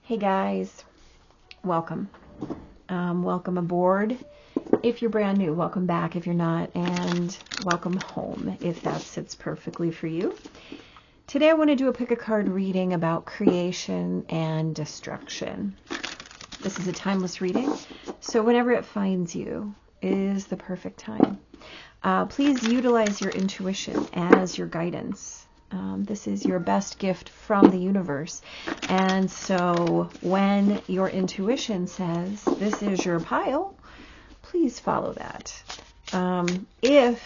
Hey guys, welcome. Welcome aboard if you're brand new, welcome back if you're not, and welcome home if that sits perfectly for you. Today I want to do a pick a card reading about creation and destruction. This is a timeless reading, so whenever it finds you is the perfect time. Please utilize your intuition as your guidance. This is your best gift from the universe. And so when your intuition says this is your pile, please follow that. If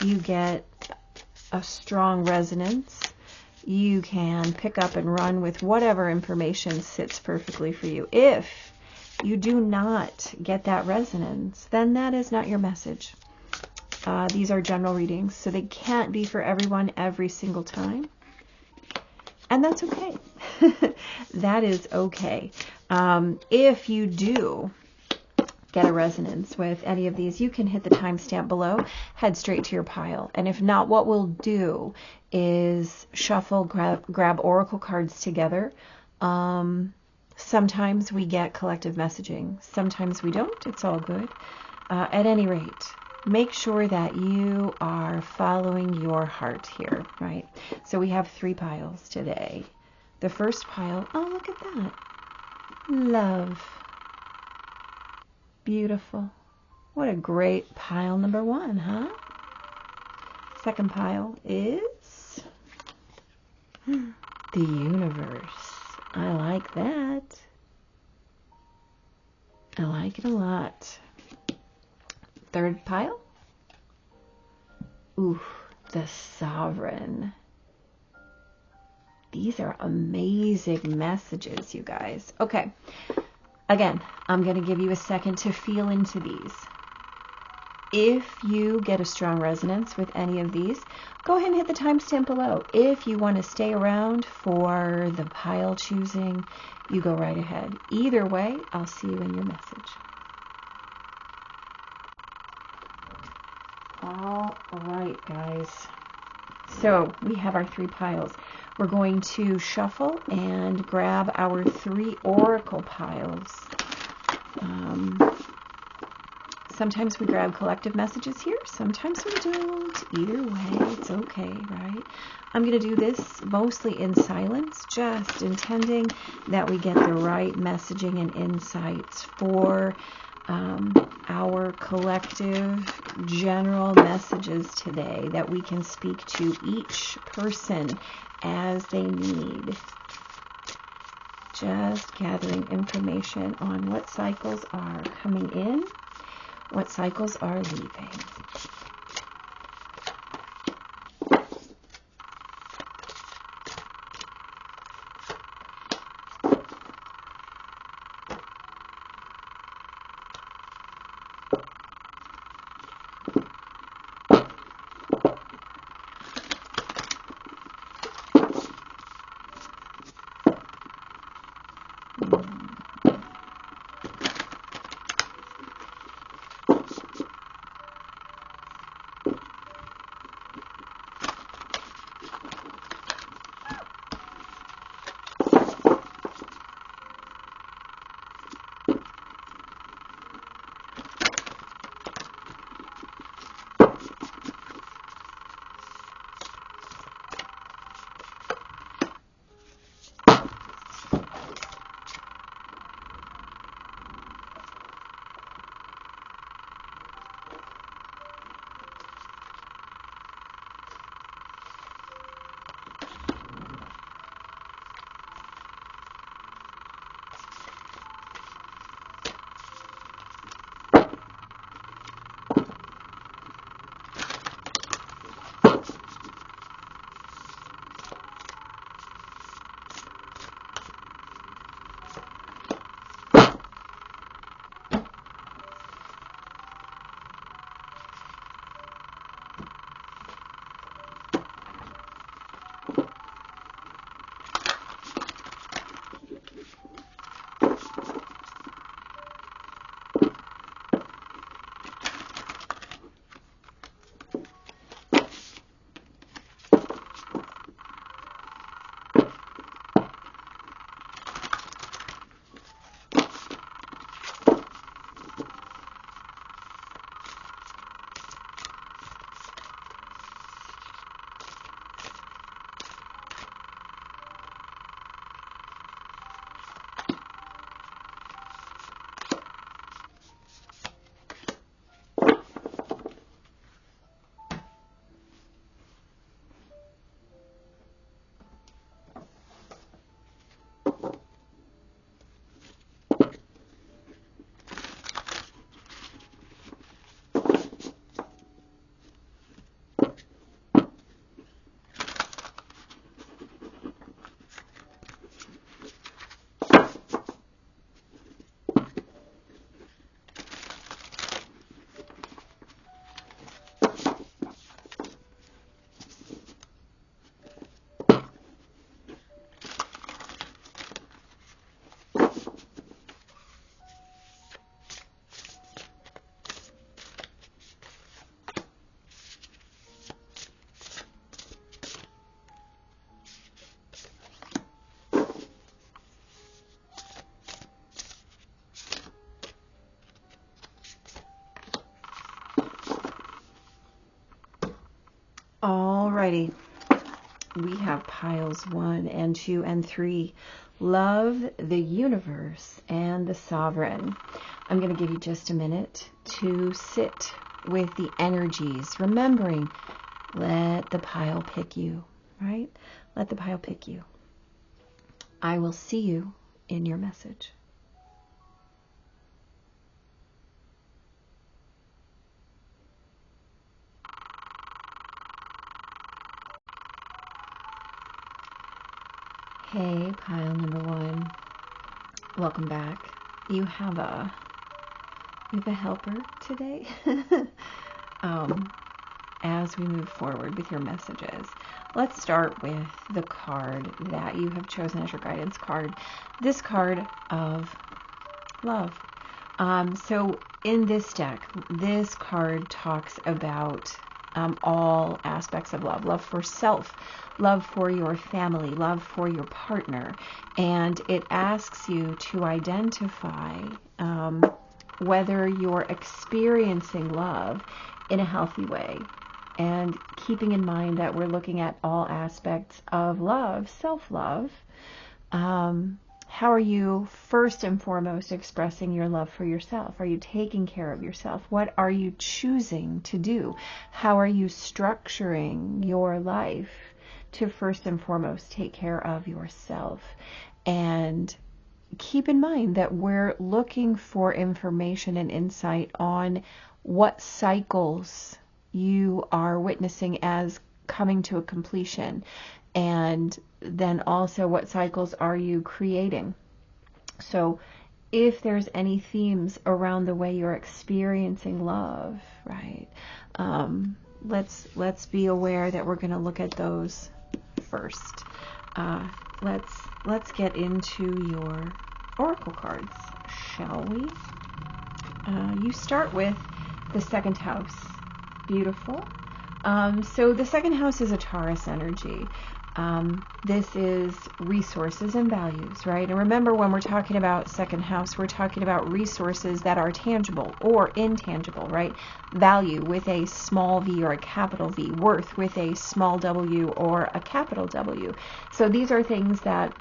you get a strong resonance, you can pick up and run with whatever information sits perfectly for you. If you do not get that resonance, then that is not your message. These are general readings, so they can't be for everyone every single time. And that's okay. That is okay. If you do get a resonance with any of these, you can hit the timestamp below, head straight to your pile. And if not, what we'll do is shuffle, grab oracle cards together. Sometimes we get collective messaging. Sometimes we don't. It's all good. At any rate, make sure that you are following your heart here, right? So we have 3 piles today. The first pile, oh, look at that. Love. Beautiful. What a great pile number 1, huh? Second pile is the universe. I like that. I like it a lot. Third pile. Ooh, the Sovereign. These are amazing messages, you guys. Okay. Again, I'm going to give you a second to feel into these. If you get a strong resonance with any of these, go ahead and hit the timestamp below. If you want to stay around for the pile choosing, you go right ahead. Either way, I'll see you in your message. All right, guys. So we have our 3 piles. We're going to shuffle and grab our 3 oracle piles. Sometimes we grab collective messages here. Sometimes we don't. Either way, it's okay, right? I'm going to do this mostly in silence, just intending that we get the right messaging and insights for our collective general messages today that we can speak to each person as they need. Just gathering information on what cycles are coming in, what cycles are leaving. Alrighty. We have piles 1 and 2 and 3. Love, the universe, and the sovereign. I'm going to give you just a minute to sit with the energies, remembering, let the pile pick you, right? Let the pile pick you. I will see you in your message. Hey, pile number 1. Welcome back. You have a helper today. As we move forward with your messages, let's start with the card that you have chosen as your guidance card. This card of love. So in this deck, this card talks about all aspects of love. Love for self, love for your family, love for your partner. And it asks you to identify whether you're experiencing love in a healthy way. And keeping in mind that we're looking at all aspects of love, self-love. How are you first and foremost expressing your love for yourself? Are you taking care of yourself? What are you choosing to do? How are you structuring your life to first and foremost take care of yourself? And keep in mind that we're looking for information and insight on what cycles you are witnessing as coming to a completion. And then also, what cycles are you creating? So if there's any themes around the way you're experiencing love, right? Let's be aware that we're going to look at those first. Let's get into your oracle cards, shall we? You start with the 2nd house. Beautiful. So the 2nd house is a Taurus energy. This is resources and values, right? And remember, when we're talking about 2nd house, we're talking about resources that are tangible or intangible, right? Value with a small v or a capital V, worth with a small w or a capital W. So these are things that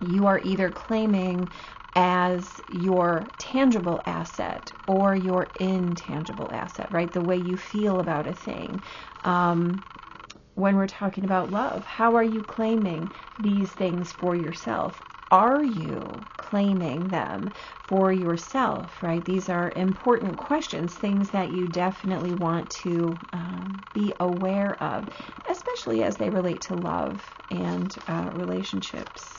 you are either claiming as your tangible asset or your intangible asset, right? The way you feel about a thing. When we're talking about love, how are you claiming these things for yourself? Are you claiming them for yourself, right? These are important questions, things that you definitely want to be aware of, especially as they relate to love and relationships.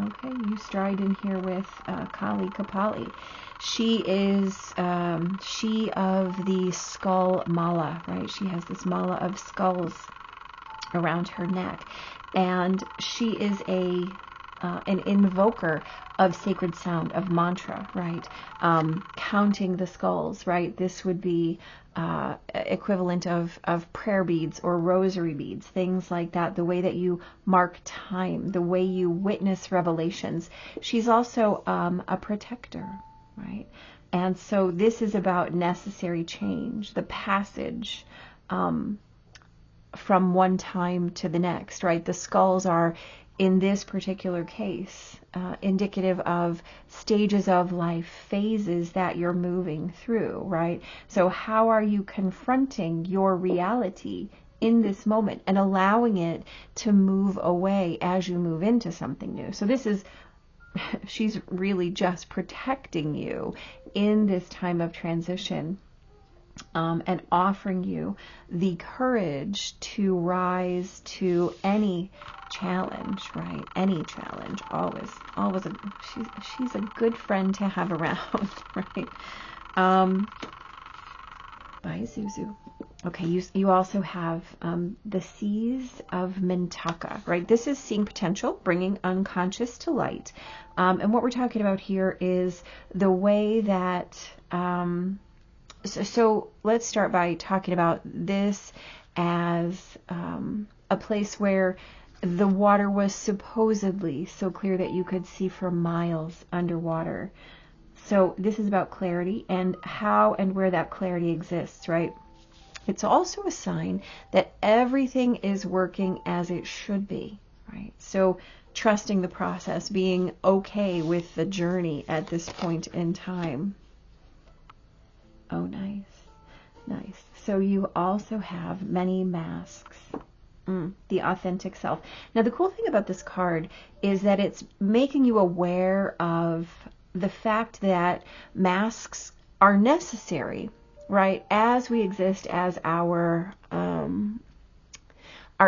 Okay, you stride in here with Kali Kapali. She is she of the skull mala, right? She has this mala of skulls around her neck, and she is an invoker of sacred sound, of mantra, right? Counting the skulls, right? This would be equivalent of prayer beads or rosary beads, things like that, the way that you mark time, the way you witness revelations. She's also a protector, right? And so this is about necessary change, the passage from one time to the next, right? The skulls are, in this particular case, indicative of stages of life, phases that you're moving through, right? So how are you confronting your reality in this moment and allowing it to move away as you move into something new? So this is, she's really just protecting you in this time of transition. And offering you the courage to rise to any challenge, right? Any challenge, always she's a good friend to have around, right? Bye, Zuzu. Okay, you also have the Seas of Mintaka, right? This is seeing potential, bringing unconscious to light. And what we're talking about here is the way that So let's start by talking about this as a place where the water was supposedly so clear that you could see for miles underwater. So this is about clarity and how and where that clarity exists, right? It's also a sign that everything is working as it should be, right? So trusting the process, being okay with the journey at this point in time. Oh, nice. Nice. So you also have many masks. The authentic self. Now, the cool thing about this card is that it's making you aware of the fact that masks are necessary, right? As we exist as our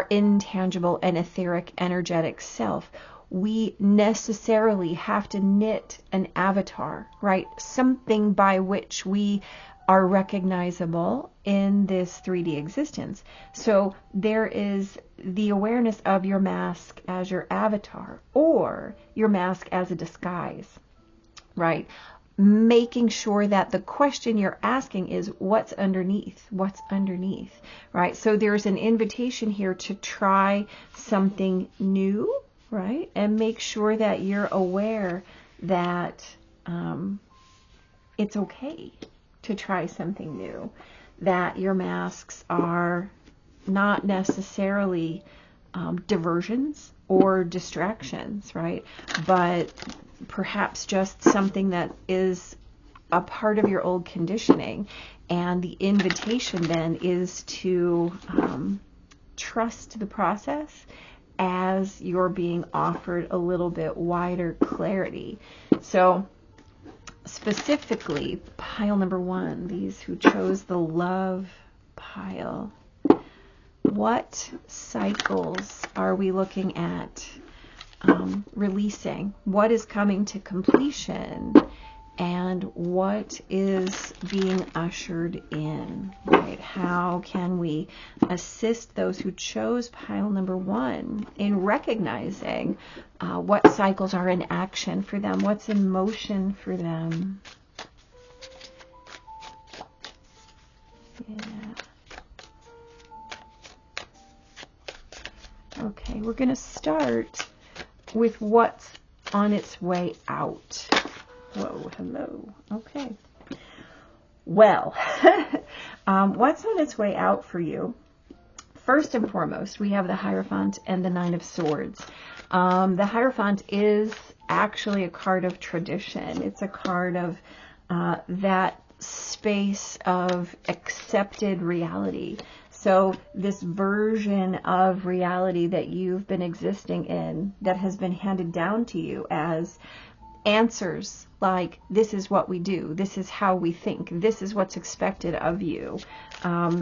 intangible and etheric energetic self, we necessarily have to knit an avatar, right? Something by which we are recognizable in this 3D existence. So there is the awareness of your mask as your avatar, or your mask as a disguise, right? Making sure that the question you're asking is what's underneath, right? So there's an invitation here to try something new, right? And make sure that you're aware that it's okay to try something new, that your masks are not necessarily diversions or distractions, right? But perhaps just something that is a part of your old conditioning. And the invitation then is to trust the process as you're being offered a little bit wider clarity. So specifically, pile number 1, these who chose the love pile. What cycles are we looking at releasing? What is coming to completion? And what is being ushered in, right? How can we assist those who chose pile number 1 in recognizing what cycles are in action for them, what's in motion for them? Yeah. Okay, we're going to start with what's on its way out. Whoa, hello. Okay. Well, what's on its way out for you? First and foremost, we have the Hierophant and the 9 of Swords. The Hierophant is actually a card of tradition. It's a card of that space of accepted reality. So this version of reality that you've been existing in, that has been handed down to you as answers like, this is what we do, this is how we think, this is what's expected of you.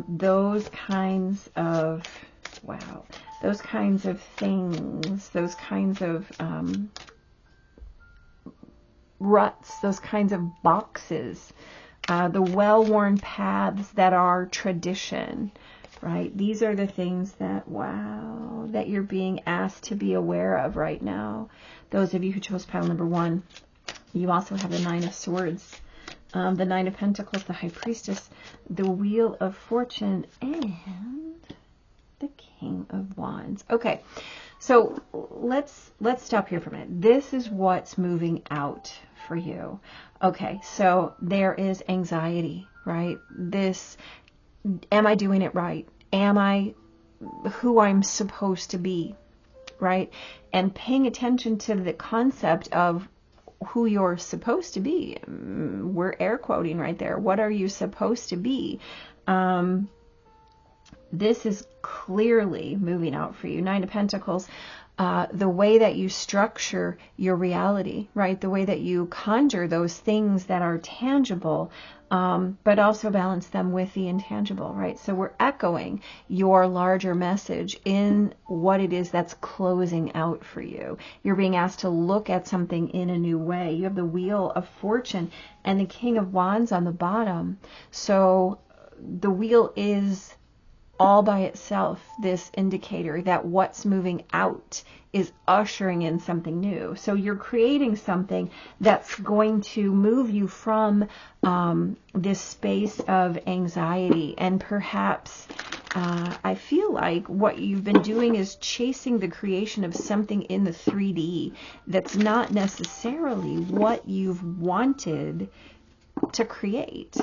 Those kinds of, wow, those kinds of things, those kinds of ruts, those kinds of boxes, the well-worn paths that are tradition, right? These are the things that, wow, that you're being asked to be aware of right now. Those of you who chose pile number 1, you also have the 9 of Swords, the 9 of Pentacles, the High Priestess, the Wheel of Fortune, and the King of Wands. Okay, so let's stop here for a minute. This is what's moving out for you. Okay, so there is anxiety, right? This, am I doing it right? Am I who I'm supposed to be, right? And paying attention to the concept of who you're supposed to be. We're air quoting right there. What are you supposed to be? This is clearly moving out for you. 9 of Pentacles, the way that you structure your reality, right? The way that you conjure those things that are tangible, but also balance them with the intangible, right? So we're echoing your larger message in what it is that's closing out for you. You're being asked to look at something in a new way. You have the Wheel of Fortune and the King of Wands on the bottom. So the wheel is all by itself this indicator that what's moving out is ushering in something new. So you're creating something that's going to move you from this space of anxiety. And perhaps I feel like what you've been doing is chasing the creation of something in the 3D that's not necessarily what you've wanted to create.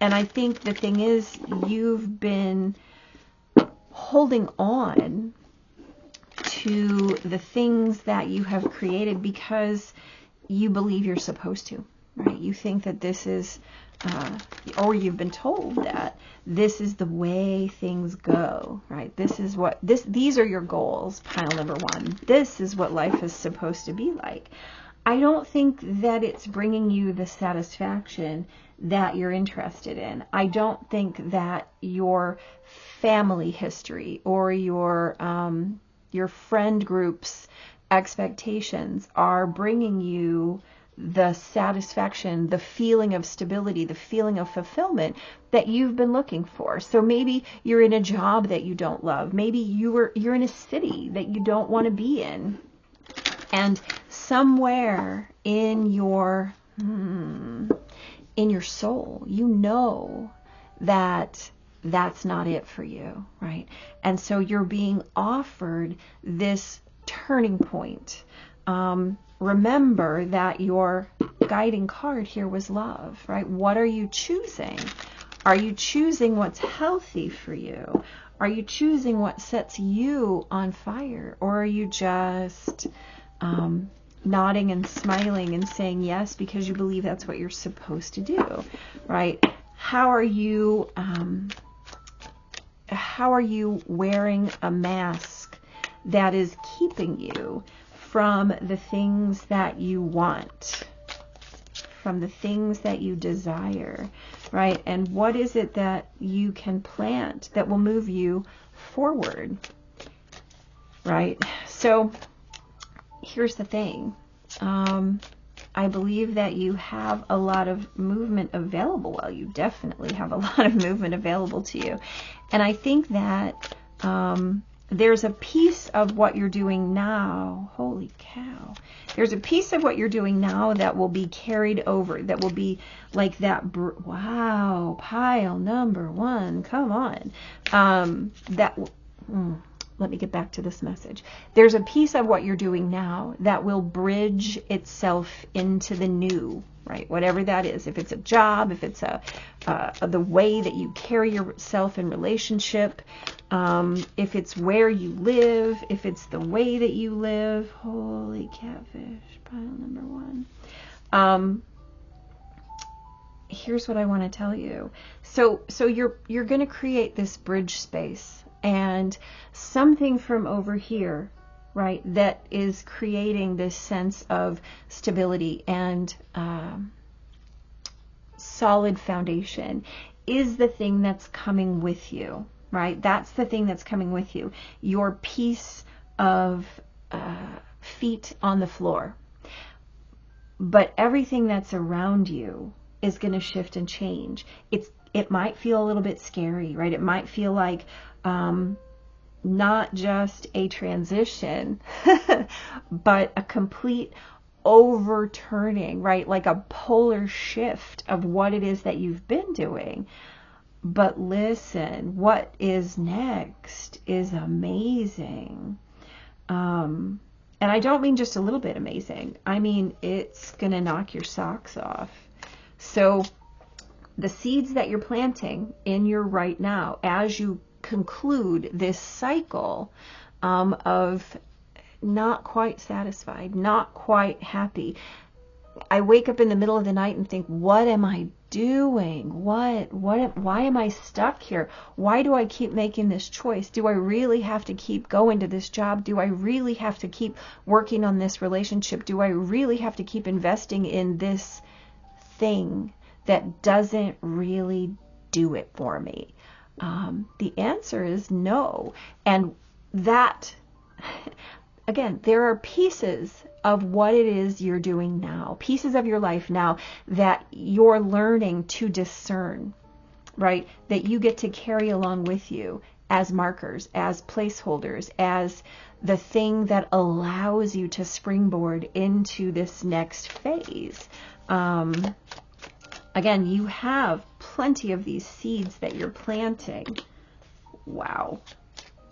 And I think the thing is, you've been holding on to the things that you have created because you believe you're supposed to, right? You think that this is, or you've been told that this is the way things go, right? These are your goals, pile number one. This is what life is supposed to be like. I don't think that it's bringing you the satisfaction that you're interested in. I don't think that your family history or your friend group's expectations are bringing you the satisfaction, the feeling of stability, the feeling of fulfillment that you've been looking for. So maybe you're in a job that you don't love. Maybe you're in a city that you don't want to be in. And somewhere in your soul, you know that that's not it for you, right? And so you're being offered this turning point. Remember that your guiding card here was love, right? What are you choosing? Are you choosing what's healthy for you? Are you choosing what sets you on fire? Or are you just nodding and smiling and saying yes because you believe that's what you're supposed to do, right? How are you wearing a mask that is keeping you from the things that you want, from the things that you desire, right? And what is it that you can plant that will move you forward, right? So here's the thing. I believe that you have a lot of movement available. Well, you definitely have a lot of movement available to you. And I think that there's a piece of what you're doing now. Holy cow. There's a piece of what you're doing now that will be carried over, that will be like that. Wow, pile number one. Come on. Let me get back to this message. There's a piece of what you're doing now that will bridge itself into the new, right? Whatever that is. If it's a job, if it's the way that you carry yourself in relationship, if it's where you live, if it's the way that you live. Holy catfish, pile number one. Here's what I want to tell you. So you're going to create this bridge space. And something from over here, right, that is creating this sense of stability and solid foundation is the thing that's coming with you, right? That's the thing that's coming with you. Your piece of feet on the floor. But everything that's around you is going to shift and change. It might feel a little bit scary, right? It might feel like not just a transition, but a complete overturning, right? Like a polar shift of what it is that you've been doing. But listen, what is next is amazing. And I don't mean just a little bit amazing. I mean, it's going to knock your socks off. So the seeds that you're planting in your right now, as you conclude this cycle of not quite satisfied, not quite happy. I wake up in the middle of the night and think, what am I doing? Why am I stuck here? Why do I keep making this choice? Do I really have to keep going to this job? Do I really have to keep working on this relationship? Do I really have to keep investing in this thing that doesn't really do it for me? The answer is no. And that, again, there are pieces of what it is you're doing now, pieces of your life now that you're learning to discern, right? That you get to carry along with you as markers, as placeholders, as the thing that allows you to springboard into this next phase. Again, you have plenty of these seeds that you're planting. Wow.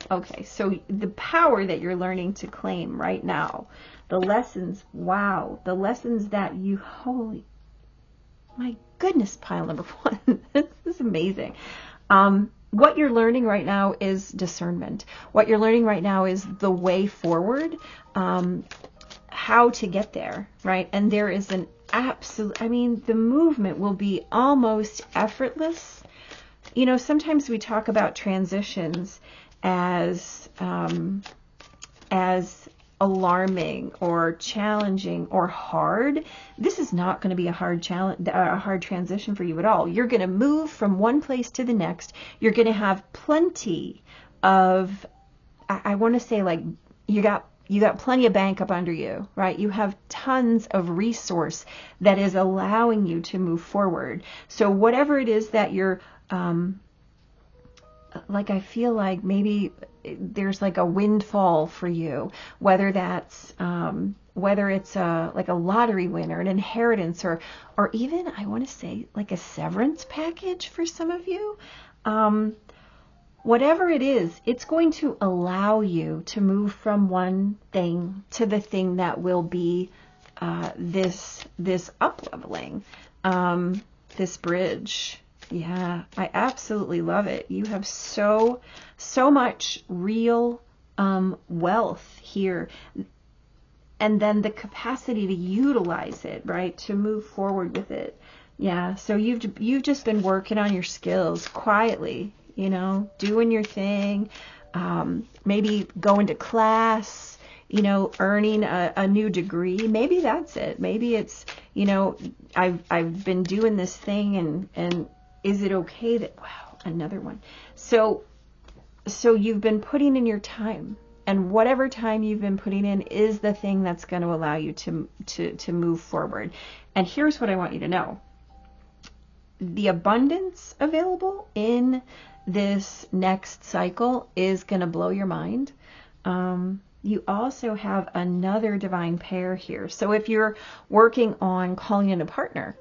Okay, so the power that you're learning to claim right now, the lessons, wow, the lessons that you, holy, My goodness, pile number 1. This is amazing. What you're learning right now is discernment. What you're learning right now is the way forward, how to get there, right? And there is an absolute, I mean, the movement will be almost effortless. You know, sometimes we talk about transitions as alarming or challenging or hard. This is not going to be a hard transition for you at all. You're going to move from one place to the next. You're going to have plenty of, I want to say, like, you got plenty of bank up under you, right? You have tons of resource that is allowing you to move forward. So whatever it is that you're, like, I feel like maybe there's like a windfall for you, whether that's, whether it's like a lottery win or an inheritance, or even, I want to say, like a severance package for some of you. Whatever it is, it's going to allow you to move from one thing to the thing that will be this up-leveling, this bridge. Yeah, I absolutely love it. You have so much real wealth here, and then the capacity to utilize it, right, to move forward with it. Yeah, so you've just been working on your skills quietly, you know, doing your thing, maybe going to class, you know, earning a new degree. Maybe that's it. Maybe it's, you know, I've been doing this thing, and is it okay that, wow, another one. So you've been putting in your time, and whatever time you've been putting in is the thing that's going to allow you to move forward. And here's what I want you to know. The abundance available in this next cycle is going to blow your mind. You also have another divine pair here. So if you're working on calling in a partner,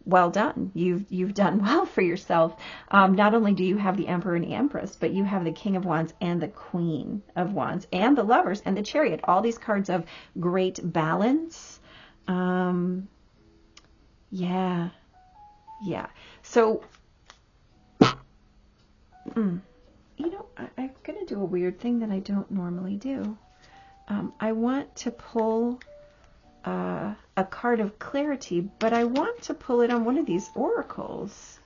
well done. You've done well for yourself. Not only do you have the Emperor and the Empress, but you have the King of Wands and the Queen of Wands and the Lovers and the Chariot. All these cards of great balance. Yeah. So, you know, I'm going to do a weird thing that I don't normally do. I want to pull a card of clarity, but I want to pull it on one of these oracles.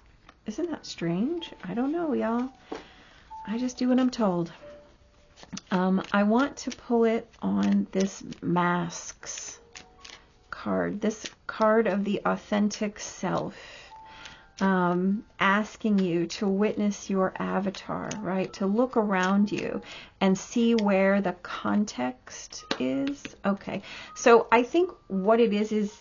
Isn't that strange? I don't know, y'all. I just do what I'm told. I want to pull it on this Masks card, this card of the authentic self, asking you to witness your avatar, right? To look around you and see where the context is. Okay, so I think what it is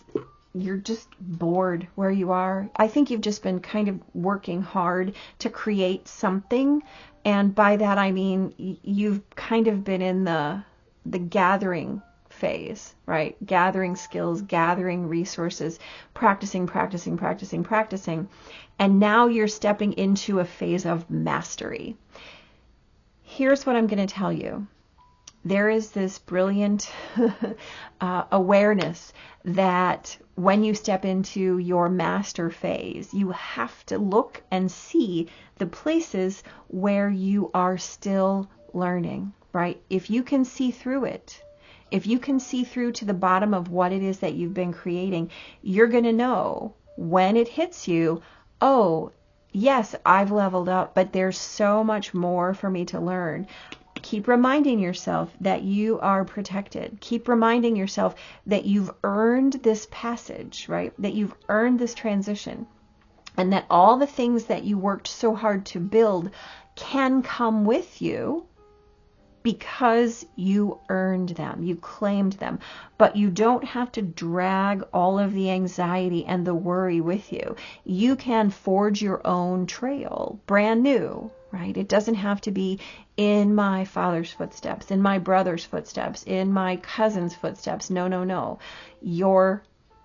you're just bored where you are. I think you've just been kind of working hard to create something, and by that I mean you've kind of been in the gathering phase, right? Gathering skills, gathering resources, practicing. And now you're stepping into a phase of mastery. Here's what I'm going to tell you. There is this brilliant awareness that when you step into your master phase, you have to look and see the places where you are still learning, right? If you can see through it, if you can see through to the bottom of what it is that you've been creating, you're going to know when it hits you, oh, yes, I've leveled up, but there's so much more for me to learn. Keep reminding yourself that you are protected. Keep reminding yourself that you've earned this passage, right? That you've earned this transition, and that all the things that you worked so hard to build can come with you because you earned them, you claimed them. But you don't have to drag all of the anxiety and the worry with you. You can forge your own trail, brand new, right? It doesn't have to be in my father's footsteps, in my brother's footsteps, in my cousin's footsteps. No. You're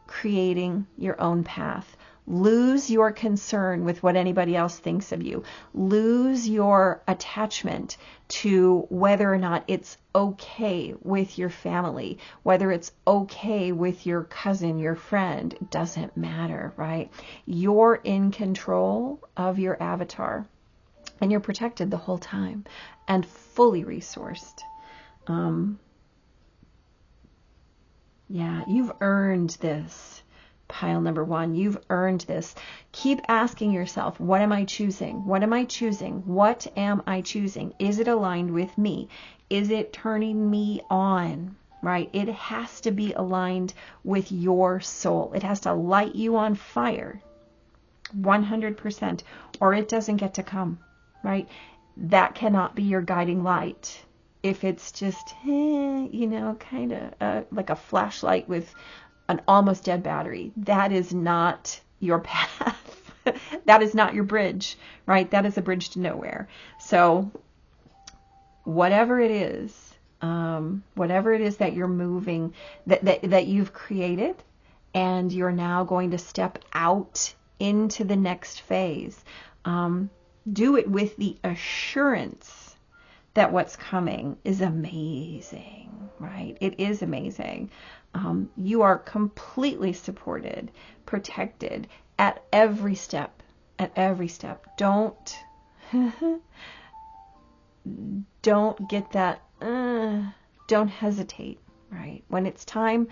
creating your own path. Lose your concern with what anybody else thinks of you. Lose your attachment to whether or not it's okay with your family, whether it's okay with your cousin, your friend. It doesn't matter, right? You're in control of your avatar, and you're protected the whole time and fully resourced. Yeah, you've earned this. Pile number one, you've earned this. Keep asking yourself, what am I choosing? What am I choosing? What am I choosing? Is it aligned with me? Is it turning me on? Right? It has to be aligned with your soul. It has to light you on fire 100%, or it doesn't get to come, right? That cannot be your guiding light. If it's just, you know, kind of like a flashlight with an almost dead battery, that is not your path. That is not your bridge, right? That is a bridge to nowhere. So whatever it is that you're moving, that you've created, and you're now going to step out into the next phase, do it with the assurance that what's coming is amazing, right? It is amazing. You are completely supported, protected at every step, Don't get that, don't hesitate, right? When it's time,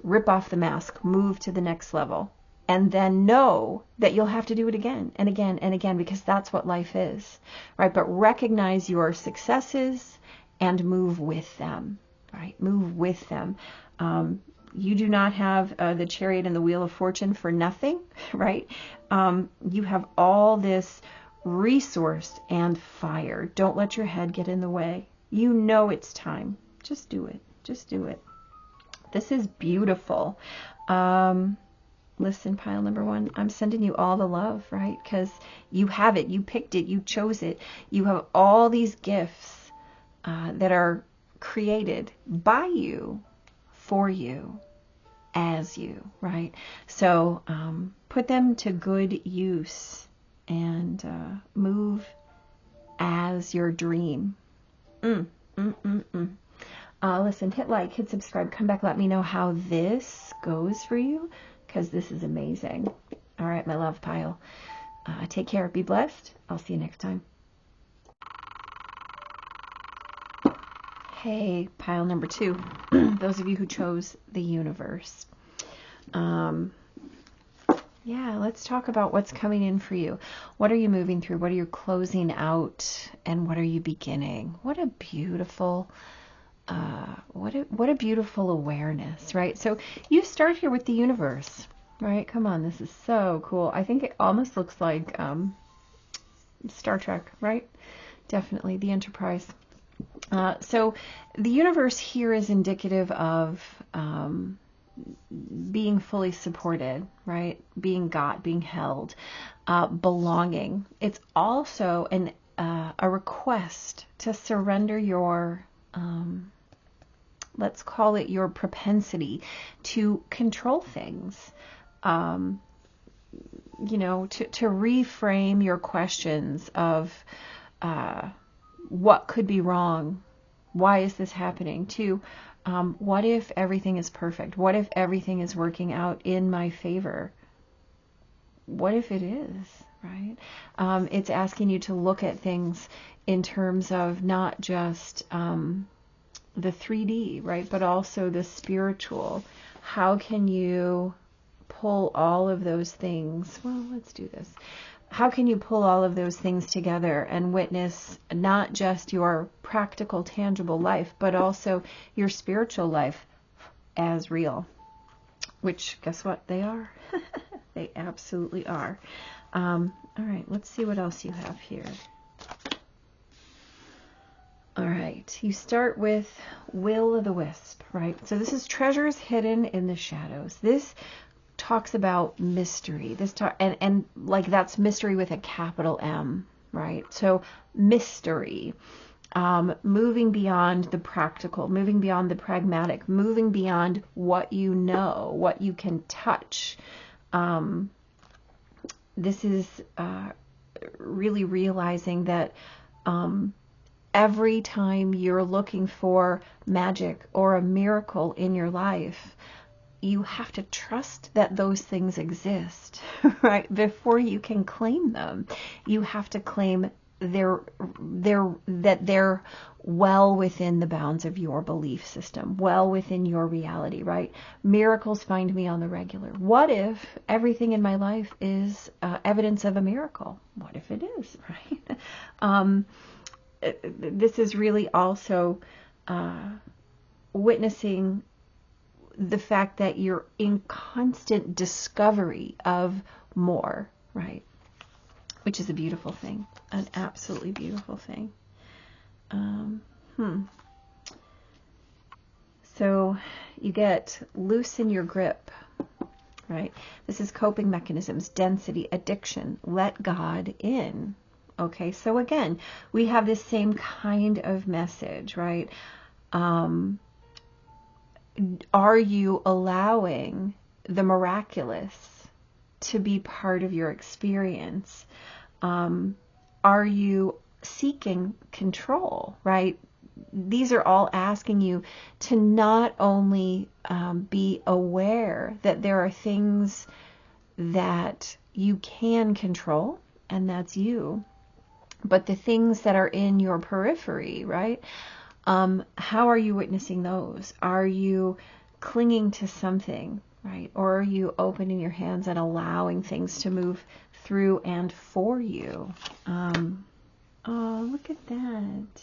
rip off the mask, move to the next level, and then know that you'll have to do it again and again and again, because that's what life is, right? But recognize your successes and move with them, right? Move with them. You do not have the Chariot and the Wheel of Fortune for nothing, right? You have all this resource and fire. Don't let your head get in the way. You know it's time. Just do it. Just do it. This is beautiful. Listen, pile number one, I'm sending you all the love, right? Because you have it. You picked it. You chose it. You have all these gifts that are created by you, for you, as you, right? So put them to good use and move as your dream. Listen, hit like, hit subscribe, come back, let me know how this goes for you, because this is amazing. All right, my love pile. Take care. Be blessed. I'll see you next time. Hey, pile number two. Those of you who chose the universe. Yeah, let's talk about what's coming in for you. What are you moving through? What are you closing out? And what are you beginning? What a beautiful, what a beautiful awareness, right? So you start here with the universe, right? Come on, this is so cool. I think it almost looks like Star Trek, right? Definitely the Enterprise. So the universe here is indicative of being fully supported, right? Being got, being held, belonging. It's also a request to surrender your, let's call it your propensity to control things. You know, to reframe your questions of what could be wrong? Why is this happening? To what if everything is perfect? What if everything is working out in my favor? What if it is, right? It's asking you to look at things in terms of not just the 3D, right? But also the spiritual. How can you pull all of those things? Well, let's do this. How can you pull all of those things together and witness not just your practical, tangible life, but also your spiritual life as real? Which, guess what? They are. They absolutely are. All right, let's see what else you have here. All right, you start with Will-o'-the-Wisp, right? So this is treasures hidden in the shadows. This talks about mystery. This and like that's mystery with a capital M, right? So mystery, moving beyond the practical, moving beyond the pragmatic, moving beyond what you know, what you can touch. this is really realizing that every time you're looking for magic or a miracle in your life, you have to trust that those things exist, right? Before you can claim them, you have to claim that they're well within the bounds of your belief system, well within your reality, right? Miracles find me on the regular. What if everything in my life is evidence of a miracle? What if it is, right? This is really also witnessing the fact that you're in constant discovery of more, right? Which is a beautiful thing, an absolutely beautiful thing. So you get loosen your grip, right? This is coping mechanisms, density, addiction, let God in. Okay, so again, we have this same kind of message, right? Are you allowing the miraculous to be part of your experience? Are you seeking control, right? These are all asking you to not only be aware that there are things that you can control, and that's you, but the things that are in your periphery, right? How are you witnessing those? Are you clinging to something, right? Or are you opening your hands and allowing things to move through and for you? Oh, look at that.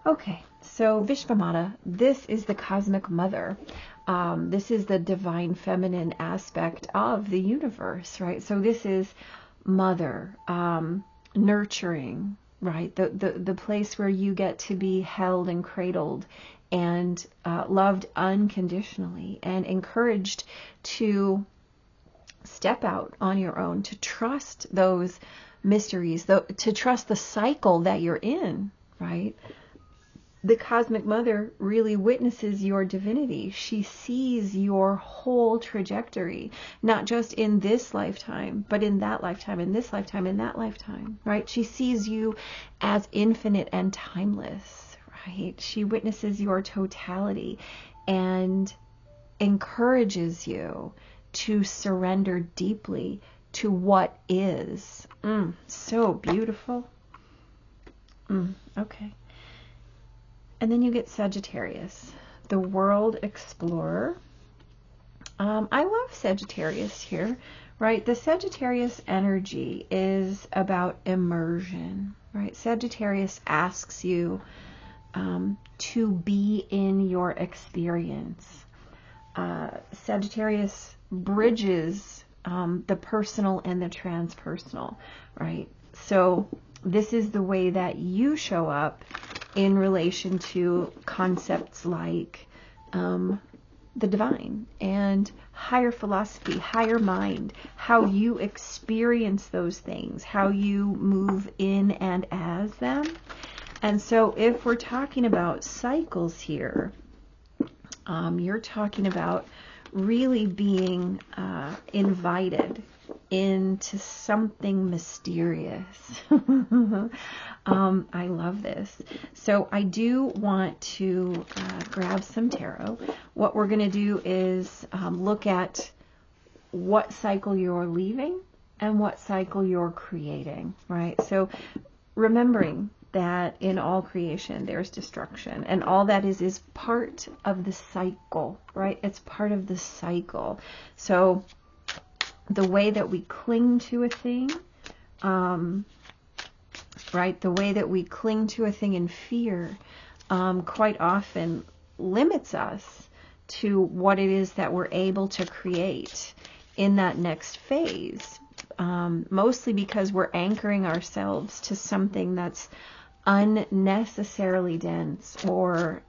Okay, so Vishvamata, this is the cosmic mother. This is the divine feminine aspect of the universe, right? So this is mother, nurturing, right? The place where you get to be held and cradled and loved unconditionally and encouraged to step out on your own, to trust those mysteries, to trust the cycle that you're in, right? The cosmic mother really witnesses your divinity. She sees your whole trajectory, not just in this lifetime, but in that lifetime, in this lifetime, in that lifetime, right? She sees you as infinite and timeless, right? She witnesses your totality and encourages you to surrender deeply to what is. So beautiful. Okay. And then you get Sagittarius, the world explorer. I love Sagittarius here, right? The Sagittarius energy is about immersion, right? Sagittarius asks you to be in your experience. Sagittarius bridges the personal and the transpersonal, right? So this is the way that you show up in relation to concepts like the divine and higher philosophy, higher mind, how you experience those things, how you move in and as them. And so if we're talking about cycles here, you're talking about really being invited into something mysterious. I love this. So I do want to grab some tarot. What we're going to do is look at what cycle you're leaving and what cycle you're creating, right? So remembering that in all creation there's destruction, and all that is part of the cycle, right? It's part of the cycle. So the way that we cling to a thing, right? The way that we cling to a thing in fear quite often limits us to what it is that we're able to create in that next phase. Mostly because we're anchoring ourselves to something that's unnecessarily dense or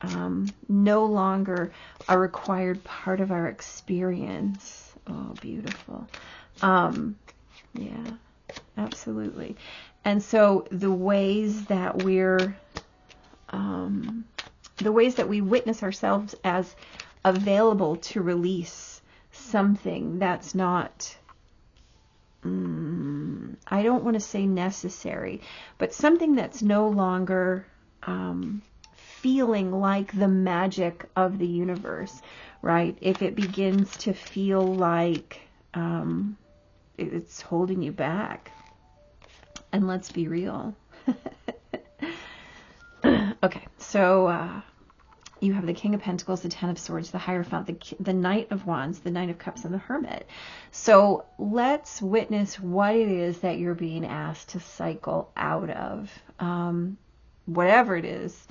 no longer a required part of our experience. Oh, beautiful. Yeah, absolutely. And so the ways that we witness ourselves as available to release something that's not I don't want to say necessary, but something that's no longer feeling like the magic of the universe, right? If it begins to feel like it's holding you back. And let's be real. Okay, so you have the King of Pentacles, the Ten of Swords, the Hierophant, the Knight of Wands, the Knight of Cups, and the Hermit. So let's witness what it is that you're being asked to cycle out of. Whatever it is,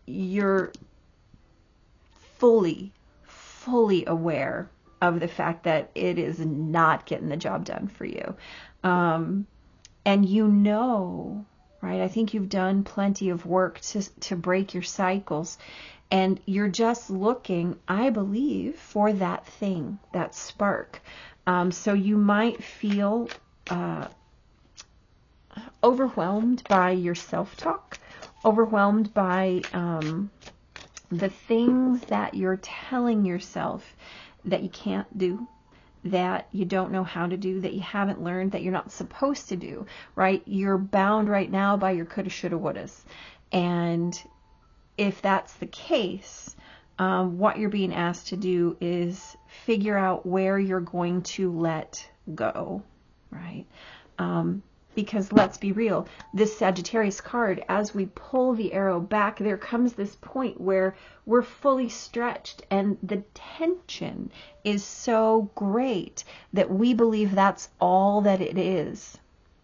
you're fully aware of the fact that it is not getting the job done for you. And you know, right? I think you've done plenty of work to break your cycles, and you're just looking, I believe, for that thing, that spark. So you might feel overwhelmed by your self-talk, overwhelmed by the things that you're telling yourself that you can't do, that you don't know how to do, that you haven't learned, that you're not supposed to do, right? You're bound right now by your coulda, shoulda, wouldas. And if that's the case, what you're being asked to do is figure out where you're going to let go, right? Because let's be real, this Sagittarius card, as we pull the arrow back, there comes this point where we're fully stretched and the tension is so great that we believe that's all that it is,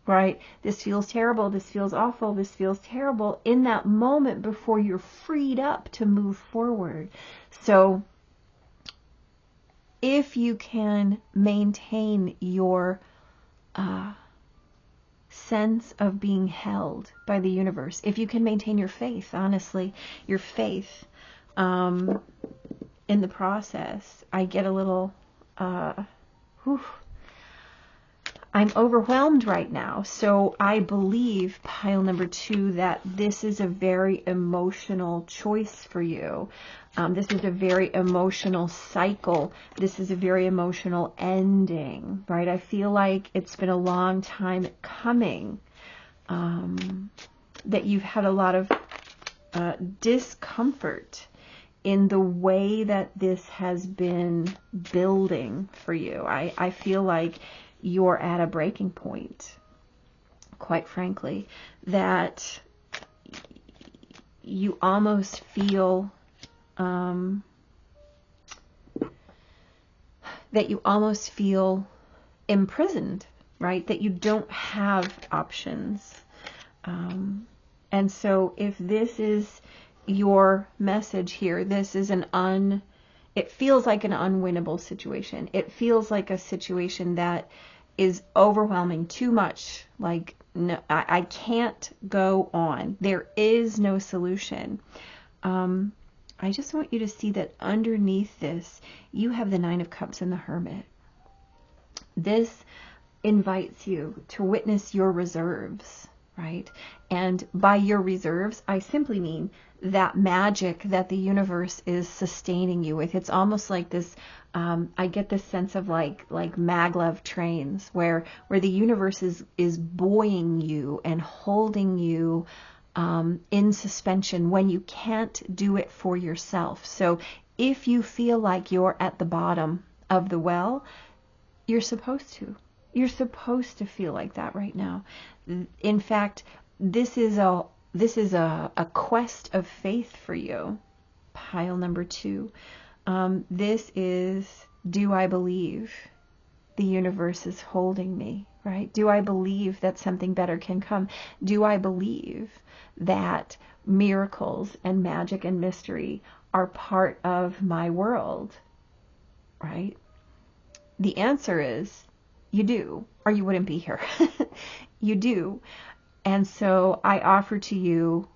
right? This feels terrible, this feels awful, this feels terrible in that moment before you're freed up to move forward. So if you can maintain your sense of being held by the universe, if you can maintain your faith, honestly, your faith in the process, I get a little, I'm overwhelmed right now. So I believe, pile number 2, that this is a very emotional choice for you. This is a very emotional cycle. This is a very emotional ending, right? I feel like it's been a long time coming, that you've had a lot of discomfort in the way that this has been building for you. I feel like you're at a breaking point, quite frankly, that you almost feel imprisoned, right? That you don't have options. And so if this is your message here, this is it feels like an unwinnable situation. It feels like a situation that is overwhelming, too much. Like, no, I can't go on. There is no solution. I just want you to see that underneath this, you have the Nine of Cups and the Hermit. This invites you to witness your reserves, right? And by your reserves, I simply mean that magic that the universe is sustaining you with. It's almost like this, I get this sense of like maglev trains where the universe is buoying you and holding you in suspension when you can't do it for yourself. So if you feel like you're at the bottom of the well, you're supposed to. You're supposed to feel like that right now. In fact, this is a quest of faith for you. Pile number 2. This is, do I believe the universe is holding me, right? Do I believe that something better can come? Do I believe that miracles and magic and mystery are part of my world, right? The answer is you do, or you wouldn't be here. You do. And so I offer to you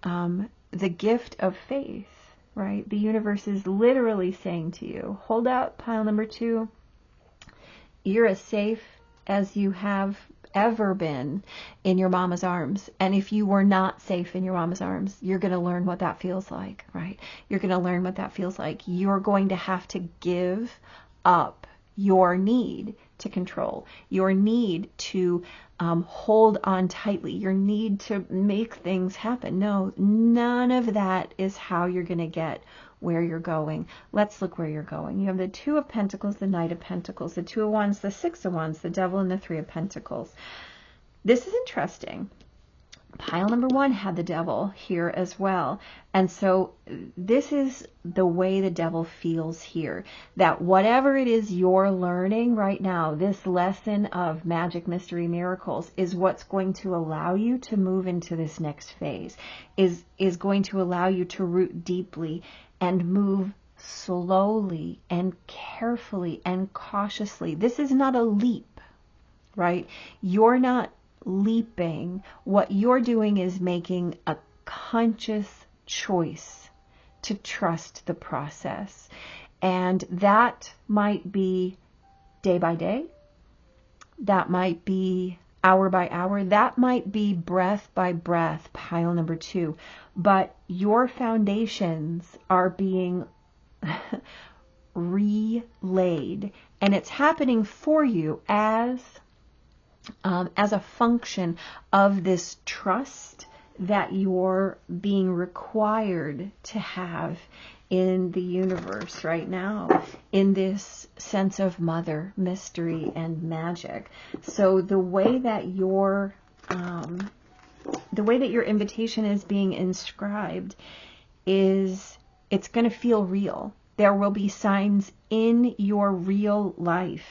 the gift of faith, right? The universe is literally saying to you, hold up, pile number 2. You're as safe as you have ever been in your mama's arms. And if you were not safe in your mama's arms, you're going to learn what that feels like, right? You're going to learn what that feels like. You're going to have to give up your need to control, your need to hold on tightly, your need to make things happen. No, none of that is how you're going to get where you're going. Let's look where you're going. You have the Two of Pentacles, the Knight of Pentacles, the Two of Wands, the Six of Wands, the Devil, and the Three of Pentacles. This is interesting. Pile number one had the Devil here as well. And so this is the way the Devil feels here. That whatever it is you're learning right now, this lesson of magic, mystery, miracles, is what's going to allow you to move into this next phase, is going to allow you to root deeply and move slowly and carefully and cautiously. This is not a leap, right? You're not leaping. What you're doing is making a conscious choice to trust the process. And that might be day by day. That might be hour by hour. That might be breath by breath, pile number two. But your foundations are being relayed, and it's happening for you as a function of this trust that you're being required to have in the universe right now, in this sense of mother, mystery, and magic. So the way that your invitation is being inscribed is, it's going to feel real. There will be signs in your real life.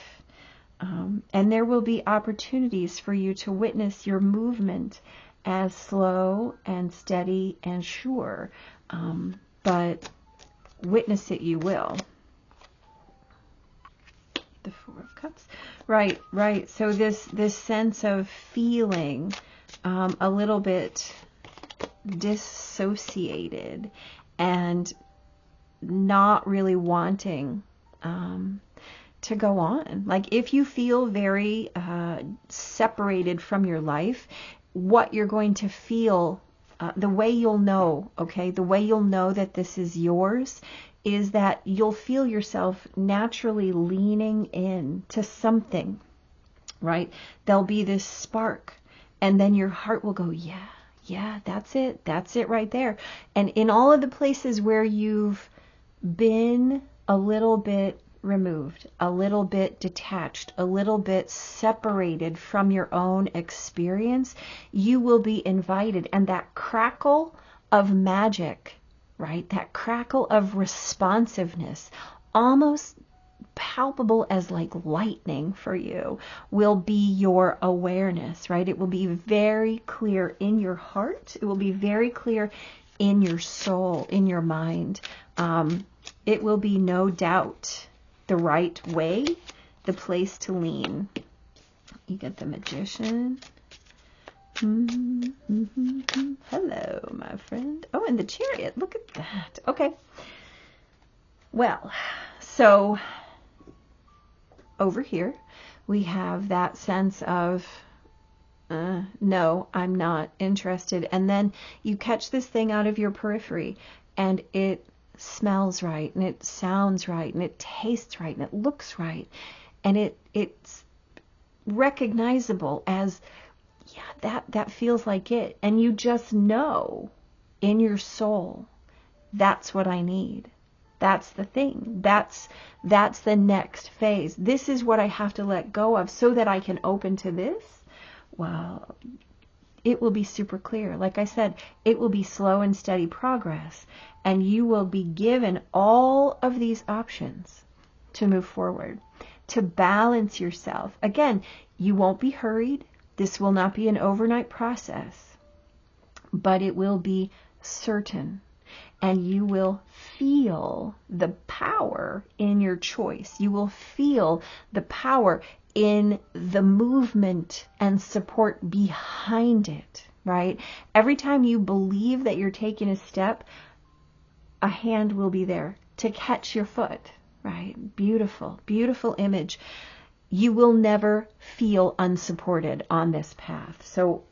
And there will be opportunities for you to witness your movement as slow and steady and sure. But witness it you will. The Four of Cups. Right, right. So this sense of feeling a little bit dissociated and not really wanting to go on. Like if you feel very separated from your life, what you're going to feel, the way you'll know, okay, the way you'll know that this is yours is that you'll feel yourself naturally leaning in to something, right? There'll be this spark, and then your heart will go, yeah, that's it right there. And in all of the places where you've been a little bit removed, a little bit detached, a little bit separated from your own experience, you will be invited. And that crackle of magic, right? That crackle of responsiveness, almost palpable as like lightning for you, will be your awareness, right? It will be very clear in your heart. It will be very clear in your soul, in your mind. It will be no doubt the right way, the place to lean. You get the Magician. Hello, my friend. Oh, and the Chariot. Look at that. Okay. Well, so over here we have that sense of no, I'm not interested. And then you catch this thing out of your periphery, and it smells right, and it sounds right, and it tastes right, and it looks right, and it's recognizable as, yeah, that feels like it. And you just know in your soul, that's what I need. That's the thing. That's the next phase. This is what I have to let go of so that I can open to this. Well, it will be super clear. Like I said, it will be slow and steady progress, and you will be given all of these options to move forward, to balance yourself. Again, you won't be hurried. This will not be an overnight process, but it will be certain, and you will feel the power in your choice. You will feel the power in the movement and support behind it, right? Every time you believe that you're taking a step, a hand will be there to catch your foot, right? Beautiful, beautiful image. You will never feel unsupported on this path. So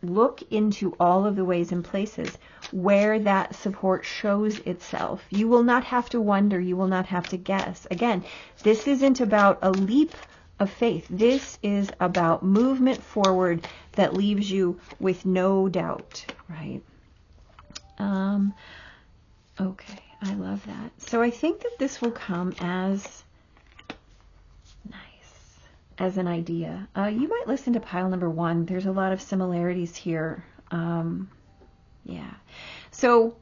look into all of the ways and places where that support shows itself. You will not have to wonder. You will not have to guess. Again, this isn't about a leap of faith. This is about movement forward that leaves you with no doubt, right? Okay, I love that. So I think that this will come as as an idea. You might listen to pile number 1. There's a lot of similarities here. Yeah. So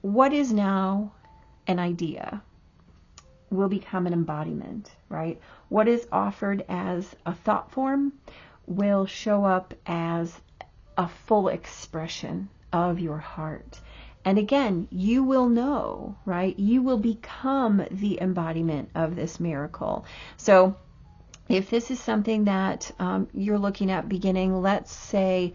what is now an idea will become an embodiment, right? What is offered as a thought form will show up as a full expression of your heart. And again, you will know, right? You will become the embodiment of this miracle. So if this is something that you're looking at beginning, let's say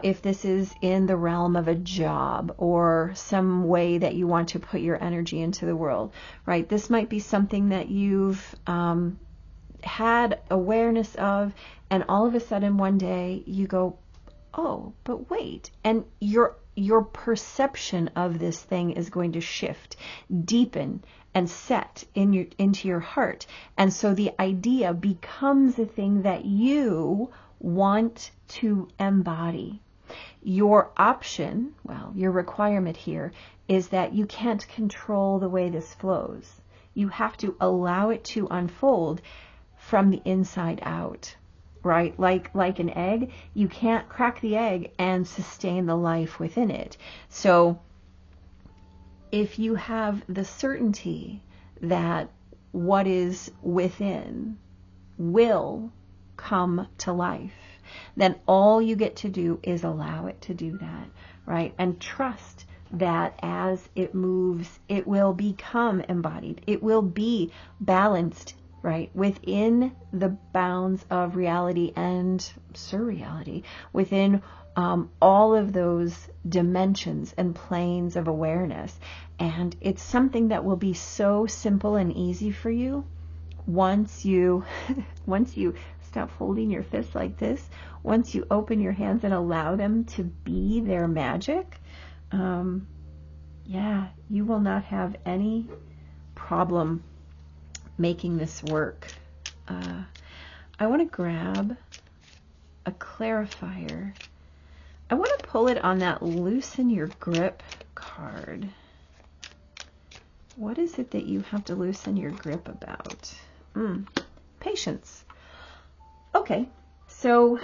if this is in the realm of a job or some way that you want to put your energy into the world, right? This might be something that you've had awareness of, and all of a sudden one day you go, oh, but wait, and your perception of this thing is going to shift, deepen, and set into your heart. And so the idea becomes a thing that you want to embody. Your option, well, your requirement here is that you can't control the way this flows. You have to allow it to unfold from the inside out, right? Like an egg, you can't crack the egg and sustain the life within it. So if you have the certainty that what is within will come to life, then all you get to do is allow it to do that, right? And trust that as it moves, it will become embodied. It will be balanced, right, within the bounds of reality and surreality, within all of those dimensions and planes of awareness. And it's something that will be so simple and easy for you once you stop holding your fists like this, once you open your hands and allow them to be their magic. Yeah, you will not have any problem making this work. I want to grab a clarifier. I want to pull it on that loosen your grip card. What is it that you have to loosen your grip about? Patience. Okay, so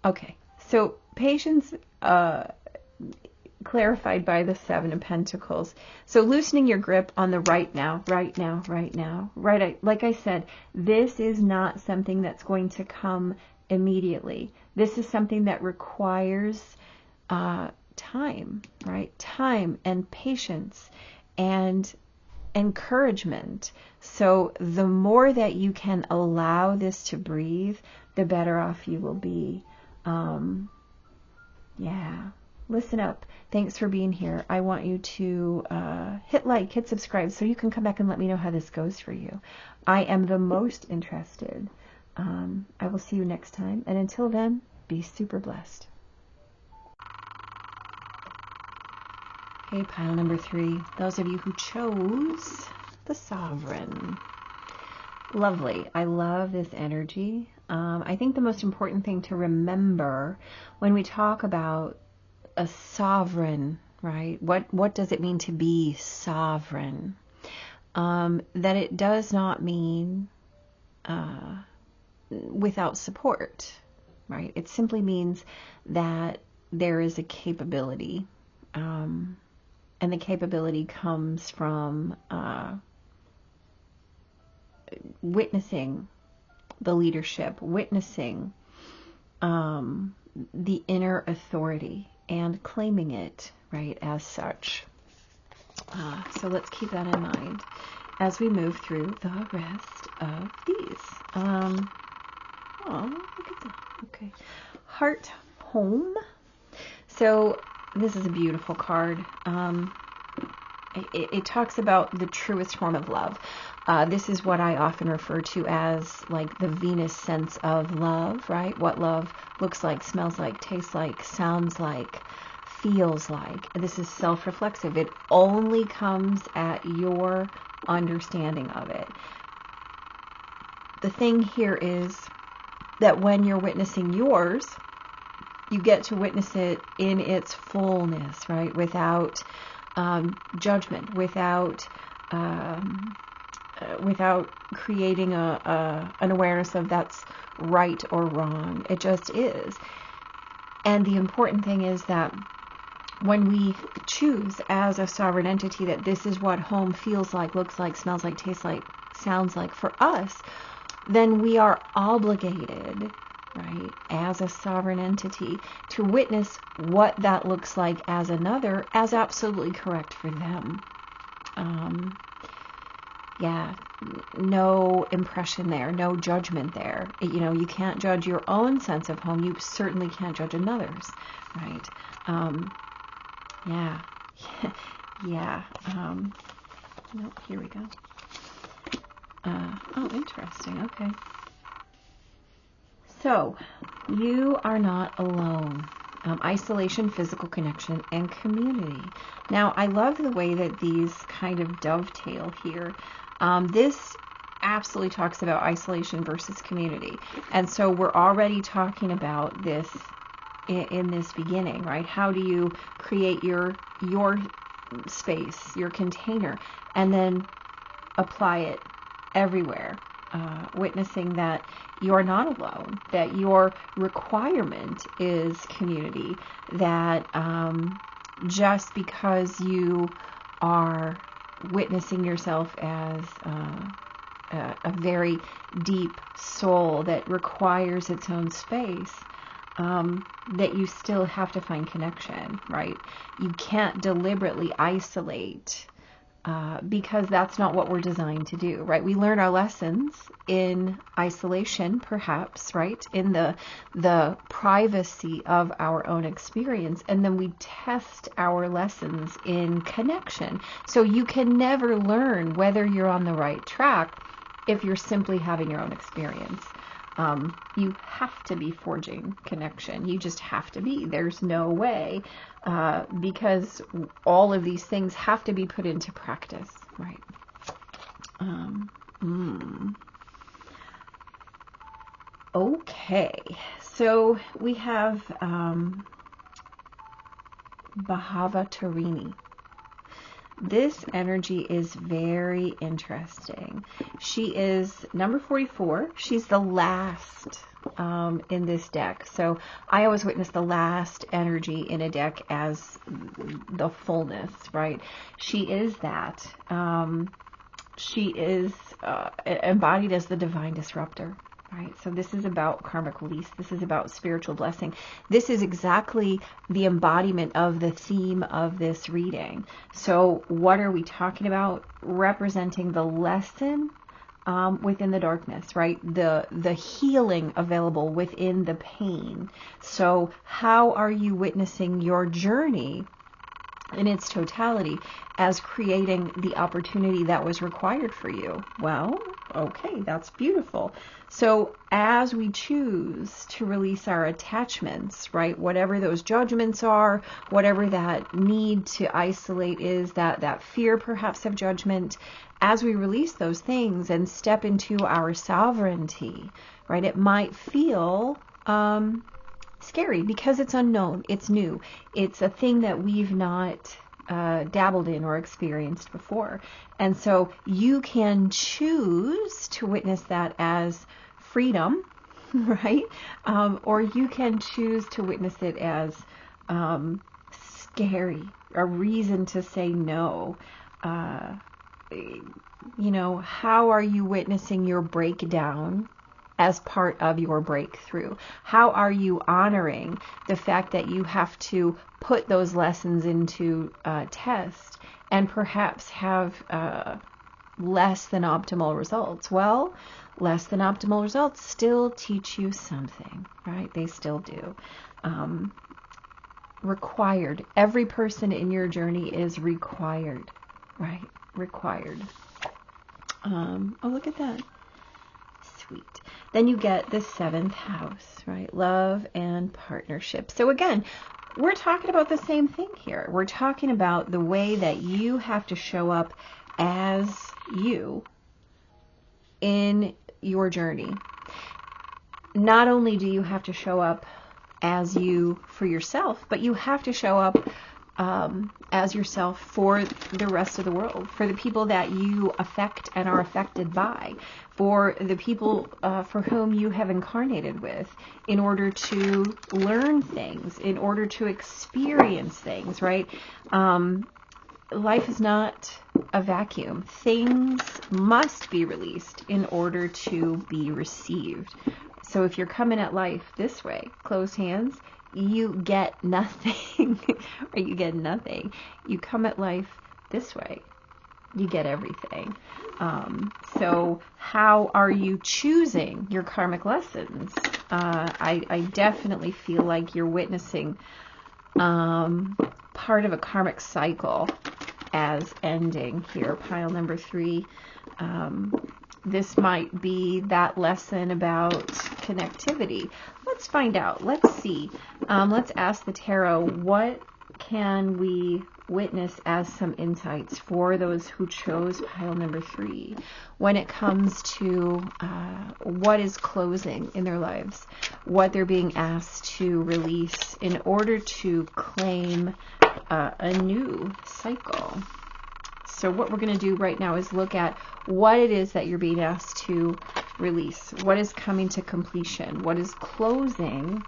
okay, so patience clarified by the 7 of Pentacles. So loosening your grip on the right now, right? Like I said, this is not something that's going to come immediately. This is something that requires time, right? Time and patience and encouragement. So the more that you can allow this to breathe, the better off you will be. Yeah. Listen up. Thanks for being here. I want you to hit like, hit subscribe, so you can come back and let me know how this goes for you. I am the most interested. I will see you next time. And until then, be super blessed. Okay, pile number 3. Those of you who chose the Sovereign. Lovely. I love this energy. I think the most important thing to remember when we talk about a sovereign, right? What does it mean to be sovereign? That it does not mean without support, right? It simply means that there is a capability, and the capability comes from witnessing the leadership, witnessing the inner authority, and claiming it, right, as such. So let's keep that in mind as we move through the rest of these. Oh, look at that. Okay. Heart Home. So this is a beautiful card. it talks about the truest form of love. This is what I often refer to as like the Venus sense of love, right? What love looks like, smells like, tastes like, sounds like, feels like. This is self-reflexive. It only comes at your understanding of it. The thing here is that when you're witnessing yours, you get to witness it in its fullness, right? Without judgment, without creating an awareness of that's right or wrong. It just is. And the important thing is that when we choose as a sovereign entity that this is what home feels like, looks like, smells like, tastes like, sounds like for us, then we are obligated, right, as a sovereign entity to witness what that looks like as another as absolutely correct for them. Yeah, no impression there, no judgment there. You know, you can't judge your own sense of home. You certainly can't judge another's, right? Yeah, yeah. Nope, here we go. Oh, interesting. Okay. So, you are not alone. Isolation, physical connection, and community. Now, I love the way that these kind of dovetail here. This absolutely talks about isolation versus community. And so we're already talking about this in this beginning, right? How do you create your space, your container, and then apply it everywhere? Witnessing that you're not alone, that your requirement is community, that just because you are witnessing yourself as a very deep soul that requires its own space, that you still have to find connection, right? You can't deliberately isolate because that's not what we're designed to do, right? We learn our lessons in isolation, perhaps, right? In the privacy of our own experience, and then we test our lessons in connection. So you can never learn whether you're on the right track if you're simply having your own experience. You have to be forging connection. You just have to be. There's no way, because all of these things have to be put into practice, right? Okay, so we have Bahava Tarini. This energy is very interesting. She is number 44. She's the last in this deck. So I always witness the last energy in a deck as the fullness, right? She is that. She is embodied as the divine disruptor. Right, so this is about karmic release. This is about spiritual blessing. This is exactly the embodiment of the theme of this reading. So what are we talking about? Representing the lesson within the darkness, right? The healing available within the pain. So how are you witnessing your journey in its totality as creating the opportunity that was required for you? Well, okay, that's beautiful. So as we choose to release our attachments, right, whatever those judgments are, whatever that need to isolate is, that fear perhaps of judgment, as we release those things and step into our sovereignty, right, it might feel scary because it's unknown, it's new, it's a thing that we've not dabbled in or experienced before. And so you can choose to witness that as freedom, right? Or you can choose to witness it as scary, a reason to say no. You know, how are you witnessing your breakdown as part of your breakthrough? How are you honoring the fact that you have to put those lessons into test and perhaps have less than optimal results? Well, less than optimal results still teach you something, right? They still do. Required. Every person in your journey is required right? Required. Oh, look at that. Sweet. Then you get the 7th house, right? Love and partnership. So again, we're talking about the same thing here. We're talking about the way that you have to show up as you in your journey. Not only do you have to show up as you for yourself, but you have to show up as yourself for the rest of the world, for the people that you affect and are affected by, for the people for whom you have incarnated with, in order to learn things, in order to experience things, right? Life is not a vacuum. Things must be released in order to be received. So if you're coming at life this way, closed hands, you get nothing, or you get nothing. You come at life this way, you get everything. So how are you choosing your karmic lessons? I definitely feel like you're witnessing part of a karmic cycle as ending here. Pile number 3. This might be that lesson about connectivity. Let's find out. Let's see. Let's ask the tarot, what can we witness as some insights for those who chose pile number 3 when it comes to what is closing in their lives, what they're being asked to release in order to claim a new cycle. So what we're going to do right now is look at what it is that you're being asked to release, what is coming to completion, what is closing,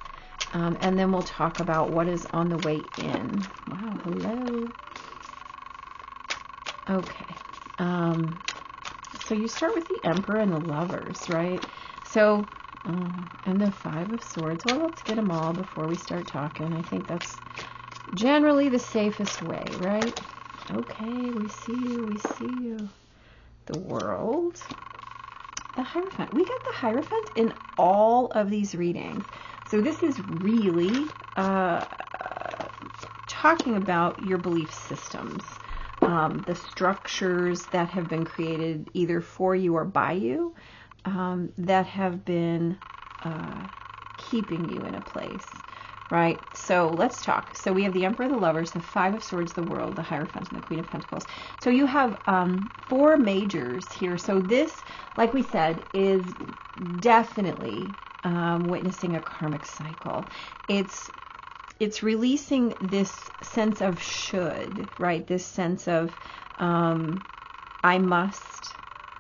and then we'll talk about what is on the way in. Wow, hello. Okay. So you start with the Emperor and the Lovers, right? So, and the 5 of Swords. Well, let's get them all before we start talking. I think that's generally the safest way, right? Okay, we see you, we see you. The World. The Hierophant. We got the Hierophant in all of these readings. So this is really talking about your belief systems, the structures that have been created either for you or by you, that have been keeping you in a place. Right, so let's talk. So we have the Emperor, the Lovers, the 5 of Swords, the World, the Hierophant, and the Queen of Pentacles. So you have 4 majors here. So this, like we said, is definitely witnessing a karmic cycle. It's releasing this sense of should, right? This sense of I must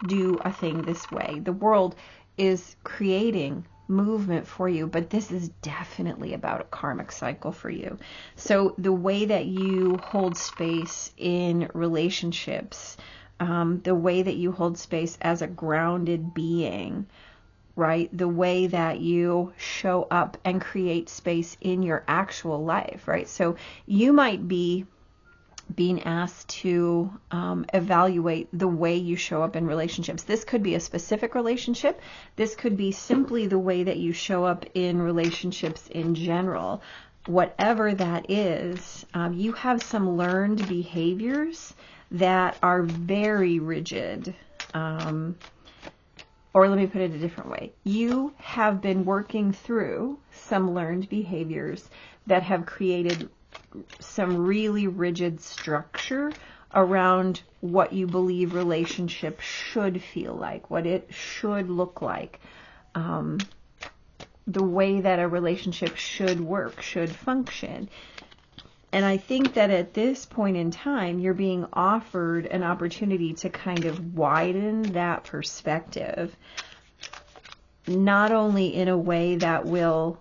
do a thing this way. The world is creating movement for you, but this is definitely about a karmic cycle for you. So the way that you hold space in relationships, the way that you hold space as a grounded being, right? The way that you show up and create space in your actual life, right? So you might be being asked to evaluate the way you show up in relationships. This could be a specific relationship. This could be simply the way that you show up in relationships in general. Whatever that is, you have some learned behaviors that are very rigid. Or let me put it a different way. You have been working through some learned behaviors that have created some really rigid structure around what you believe relationship should feel like, what it should look like, the way that a relationship should work, should function. And I think that at this point in time, you're being offered an opportunity to kind of widen that perspective, not only in a way that will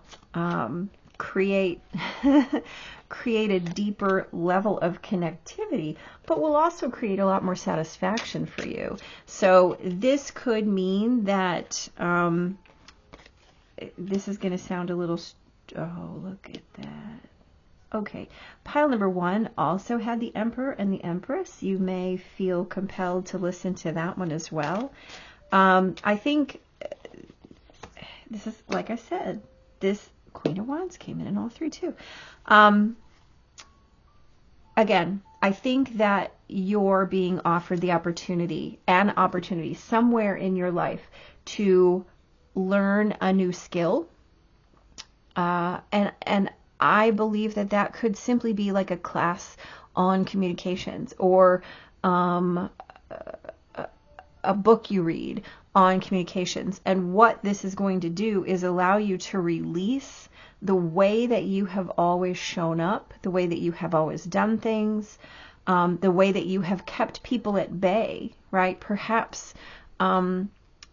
create a deeper level of connectivity, but will also create a lot more satisfaction for you. So this could mean that this is going to sound a little, oh, look at that. Okay, pile number 1 also had the Emperor and the Empress. You may feel compelled to listen to that one as well. I think this is, like I said, this Queen of Wands came in all 3 too. Again, I think that you're being offered the opportunity, an opportunity somewhere in your life to learn a new skill. And I believe that that could simply be like a class on communications, or a book you read on communications. And what this is going to do is allow you to release the way that you have always shown up, the way that you have always done things, the way that you have kept people at bay, right? Perhaps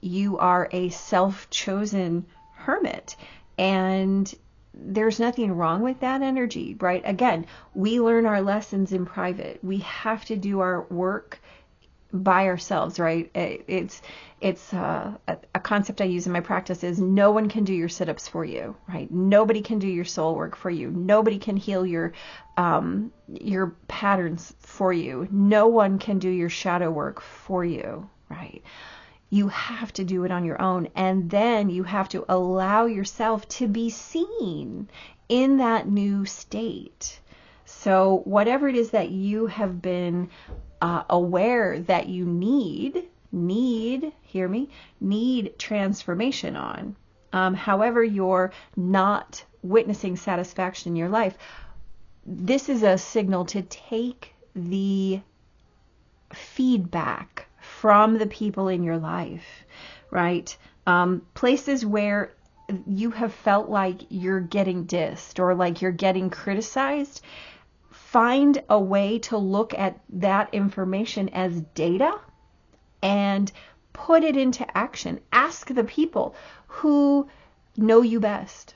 you are a self-chosen hermit, and there's nothing wrong with that energy, right? Again, we learn our lessons in private. We have to do our work by ourselves, right? It's a concept I use in my practice is no one can do your sit-ups for you, right? Nobody can do your soul work for you. Nobody can heal your patterns for you. No one can do your shadow work for you, right? You have to do it on your own, and then you have to allow yourself to be seen in that new state. So whatever it is that you have been aware that you need, hear me, need transformation on. However, you're not witnessing satisfaction in your life, this is a signal to take the feedback from the people in your life, right? Places where you have felt like you're getting dissed or like you're getting criticized, find a way to look at that information as data and put it into action. Ask the people who know you best.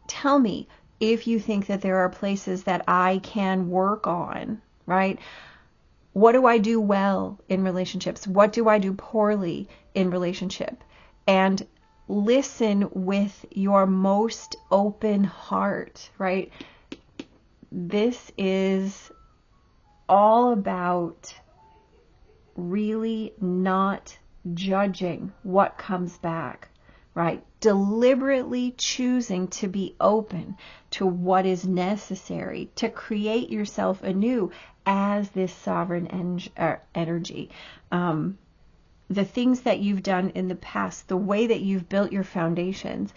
Tell me if you think that there are places that I can work on, right? What do I do well in relationships? What do I do poorly in relationship? And listen with your most open heart, right? This is all about really not judging what comes back, right? Deliberately choosing to be open to what is necessary to create yourself anew as this sovereign energy. The things that you've done in the past, the way that you've built your foundations,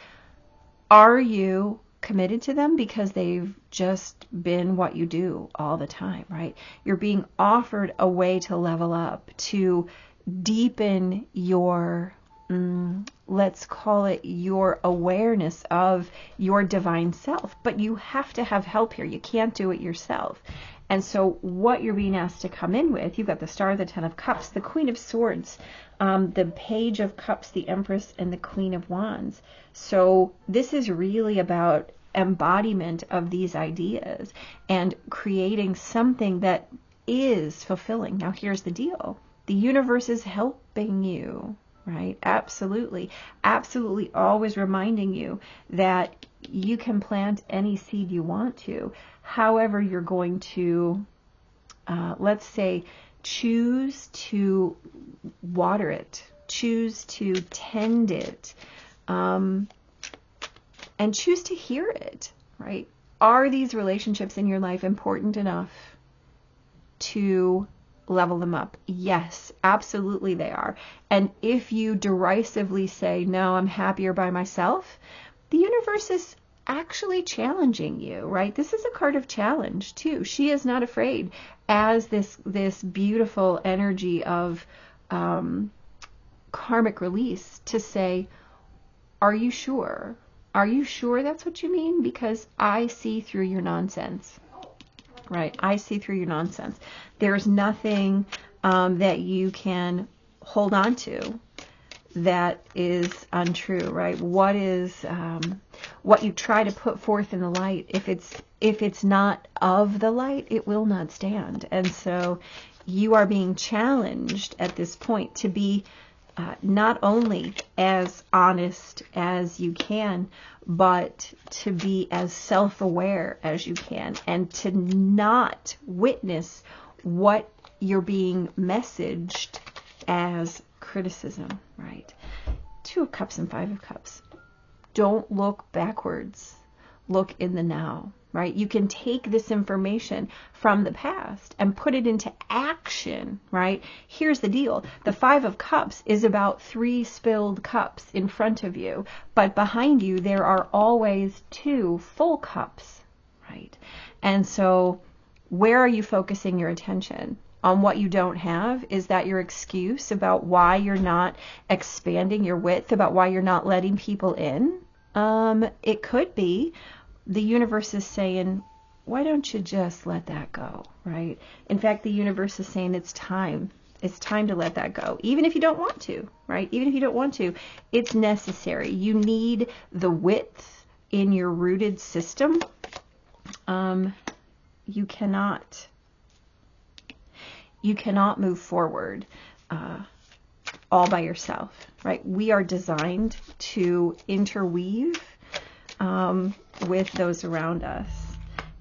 are you committed to them because they've just been what you do all the time, right? You're being offered a way to level up, to deepen your, let's call it your awareness of your divine self. But you have to have help here. You can't do it yourself. And so what you're being asked to come in with, you've got the Star, the Ten of Cups, the Queen of Swords, the Page of Cups, the Empress, and the Queen of Wands. So this is really about embodiment of these ideas and creating something that is fulfilling. Now here's the deal. The universe is helping you, right? Absolutely. Absolutely always reminding you that you can plant any seed you want to. However, you're going to, let's say, choose to water it, choose to tend it, and choose to hear it, right? Are these relationships in your life important enough to level them up? Yes, absolutely they are. And if you derisively say, no, I'm happier by myself, the universe is actually challenging you, right? This is a card of challenge too. She is not afraid as this beautiful energy of karmic release to say, are you sure? Are you sure that's what you mean? Because I see through your nonsense, right? I see through your nonsense. There's nothing that you can hold on to that is untrue, right? What is what you try to put forth in the light, if it's not of the light, it will not stand. And so you are being challenged at this point to be not only as honest as you can, but to be as self-aware as you can, and to not witness what you're being messaged as criticism, right? 2 of Cups and 5 of Cups. Don't look backwards. Look in the now, right? You can take this information from the past and put it into action, right? Here's the deal. The Five of Cups is about 3 spilled cups in front of you, but behind you there are always 2 full cups, right? And so where are you focusing your attention? On what you don't have? Is that your excuse about why you're not expanding your width, about why you're not letting people in? It could be. The universe is saying, why don't you just let that go, right? In fact, the universe is saying it's time. It's time to let that go. Even if you don't want to, right? Even if you don't want to, it's necessary. You need the width in your rooted system. You cannot move forward all by yourself, right? We are designed to interweave with those around us.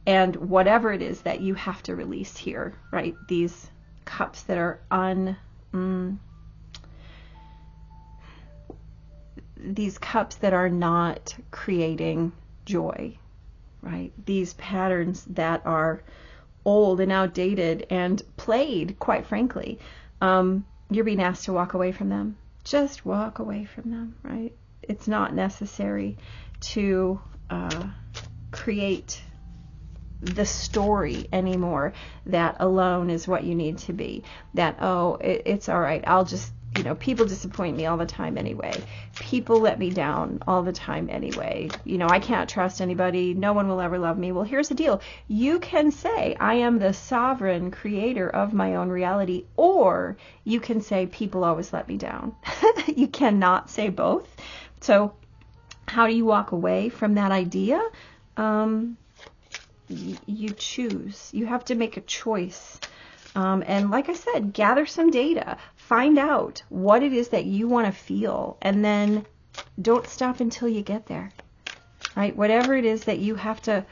And whatever it is that you have to release here, right? These cups that are these cups that are not creating joy, right? These patterns that are old and outdated and played, quite frankly. You're being asked to walk away from them. Just walk away from them, right? It's not necessary to create the story anymore that alone is what you need to be. That, oh, it's all right. I'll just, people disappoint me all the time anyway. People let me down all the time anyway. I can't trust anybody. No one will ever love me. Well, here's the deal. You can say, I am the sovereign creator of my own reality, or you can say, people always let me down. You cannot say both. So how do you walk away from that idea? You choose. You have to make a choice. And like I said, gather some data. Find out what it is that you want to feel. And then don't stop until you get there. Right? Whatever it is that you have to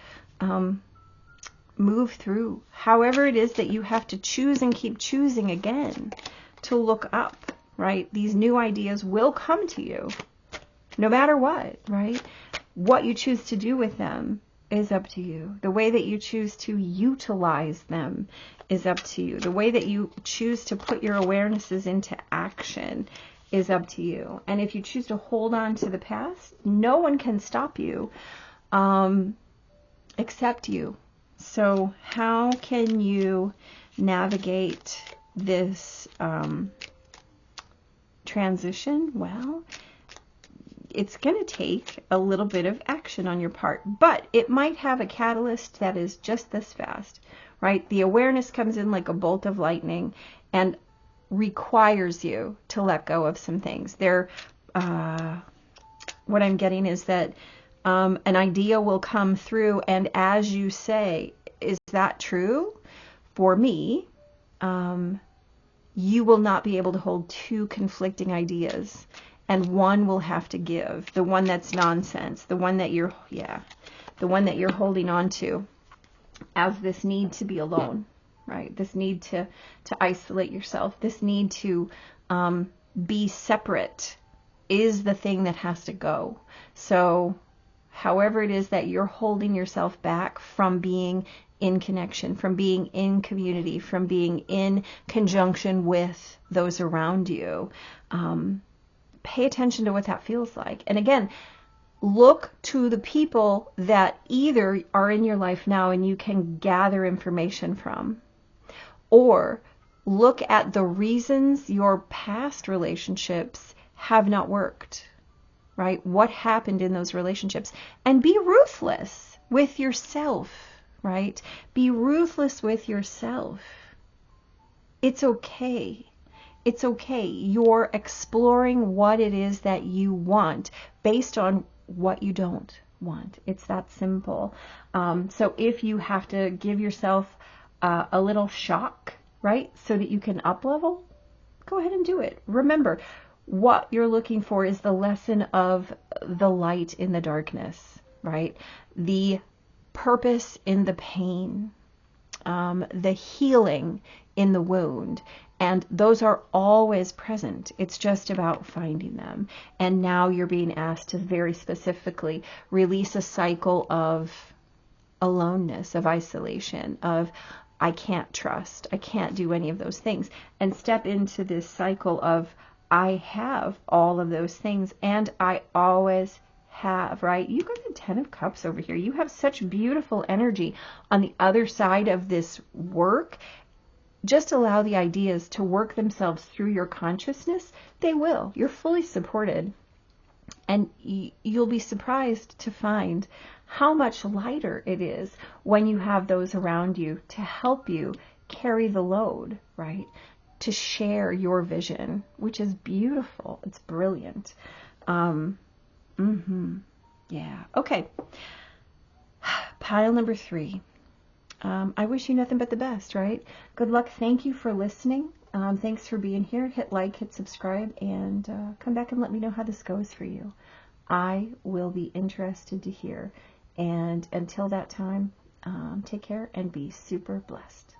move through. However it is that you have to choose and keep choosing again to look up. Right? These new ideas will come to you. No matter what, right? What you choose to do with them is up to you. The way that you choose to utilize them is up to you. The way that you choose to put your awarenesses into action is up to you. And if you choose to hold on to the past, no one can stop you except you. So how can you navigate this transition? Well, it's going to take a little bit of action on your part, but it might have a catalyst that is just this fast, right? The awareness comes in like a bolt of lightning and requires you to let go of some things. What I'm getting is that an idea will come through, and as you say, is that true? For me, you will not be able to hold 2 conflicting ideas. And one will have to give, the one that's nonsense, the one that you're holding on to as this need to be alone, right? This need to isolate yourself, this need to be separate is the thing that has to go. So however it is that you're holding yourself back from being in connection, from being in community, from being in conjunction with those around you, pay attention to what that feels like. And again, look to the people that either are in your life now and you can gather information from, or look at the reasons your past relationships have not worked, right? What happened in those relationships? And be ruthless with yourself, right? Be ruthless with yourself. It's okay. It's okay. You're exploring what it is that you want based on what you don't want. It's that simple. So if you have to give yourself a little shock, right, so that you can up level, go ahead and do it. Remember, what you're looking for is the lesson of the light in the darkness, right? The purpose in the pain, the healing in the wound. And those are always present. It's just about finding them. And now you're being asked to very specifically release a cycle of aloneness, of isolation, of I can't trust, I can't do any of those things, and step into this cycle of I have all of those things, and I always have, right? You got the 10 of Cups over here. You have such beautiful energy on the other side of this work. Just allow the ideas to work themselves through your consciousness. They will. You're fully supported. And you'll be surprised to find how much lighter it is when you have those around you to help you carry the load, right? To share your vision, which is beautiful. It's brilliant. Yeah. Okay. Pile number 3. I wish you nothing but the best, right? Good luck. Thank you for listening. Thanks for being here. Hit like, hit subscribe, and come back and let me know how this goes for you. I will be interested to hear. And until that time, take care and be super blessed.